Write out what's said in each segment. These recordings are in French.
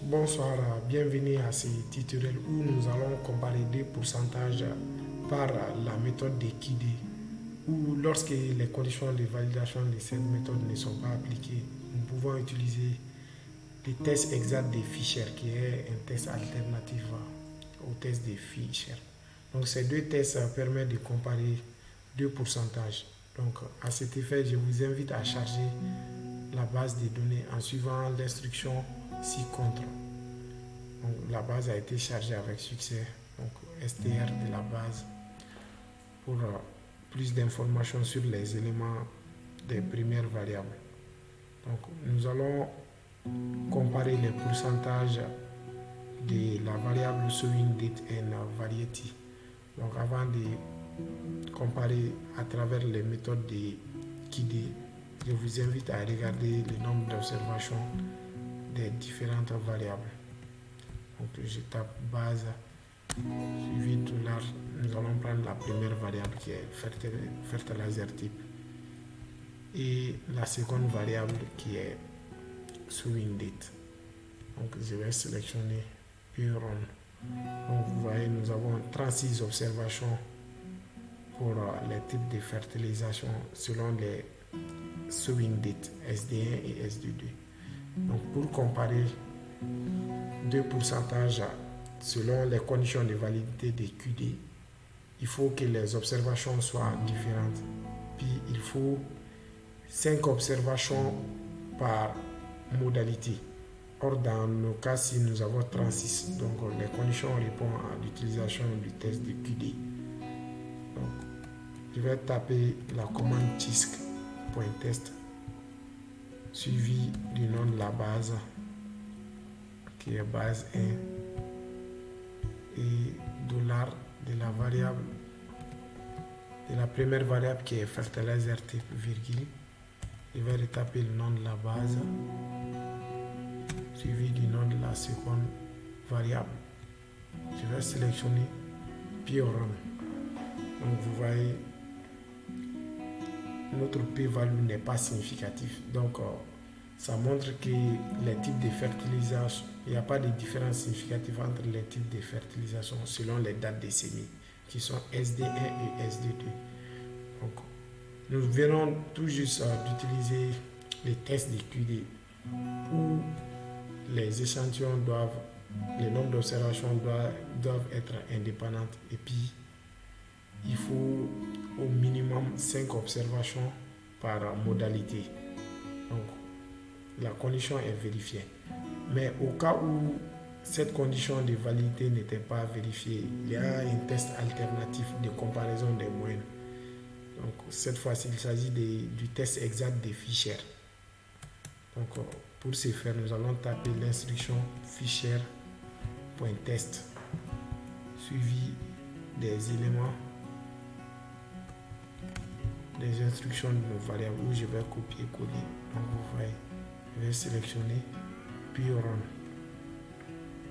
Bonsoir, bienvenue à ce tutoriel où nous allons comparer deux pourcentages par la méthode de KIDE, où lorsque les conditions de validation de cette méthode ne sont pas appliquées, nous pouvons utiliser le test exact de Fisher, qui est un test alternatif au test de Fisher. Donc ces deux tests permettent de comparer deux pourcentages. Donc à cet effet, je vous invite à charger la base de données en suivant l'instruction ci-contre. Donc, la base a été chargée avec succès. Donc str de la base pour plus d'informations sur les éléments des premières variables. Donc nous allons comparer les pourcentages de la variable showing date and variety. Donc avant de comparer à travers les méthodes de KIDE, je vous invite à regarder le nombre d'observations des différentes variables. Donc je tape base suivi de $. Nous allons prendre la première variable qui est fertilizer type et la seconde variable qui est showing date. Donc je vais sélectionner puis run. Donc vous voyez, nous avons 36 observations pour les types de fertilisation selon les showing date SD1 et SD2. Donc pour comparer deux pourcentages selon les conditions de validité de QD, il faut que les observations soient différentes. Puis il faut 5 observations par modalité. Or, dans nos cas, si nous avons 36, donc les conditions répondent à l'utilisation du test de QD. Donc, je vais taper la commande TISC.test suivi du nom de la base qui est base 1 et $ de la variable de la première variable qui est fertilizer type virgule. Je vais retaper le nom de la base suivi du nom de la seconde variable. Je vais sélectionner puis run. Donc vous voyez, notre p-value n'est pas significatif. Donc ça montre que les types de fertilisation, il n'y a pas de différence significative entre les types de fertilisation selon les dates de semis qui sont SD1 et SD2. Donc, nous venons tout juste d'utiliser les tests de QD où les échantillons les nombres d'observations doivent être indépendantes et puis il faut au minimum 5 observations par modalité. Donc, la condition est vérifiée. Mais au cas où cette condition de validité n'était pas vérifiée, il y a un test alternatif de comparaison des moyennes. Donc, cette fois-ci, il s'agit du test exact de Fisher. Donc, pour ce faire, nous allons taper l'instruction Fisher.test suivi des éléments des instructions de nos variables où je vais copier-coller. Donc, vous voyez, je vais sélectionner puis run.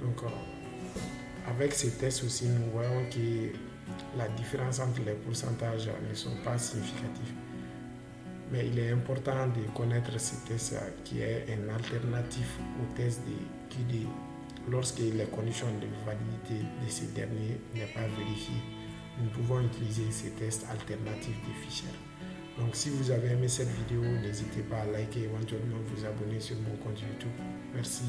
Donc, avec ces tests aussi, nous voyons que la différence entre les pourcentages ne sont pas significatifs. Mais il est important de connaître ce test qui est un alternatif au test de QD lorsque les conditions de validité de ces derniers n'est pas vérifiées. Nous pouvons utiliser ces tests alternatifs de Fisher. Donc si vous avez aimé cette vidéo, n'hésitez pas à liker et éventuellement vous abonner sur mon compte YouTube. Merci.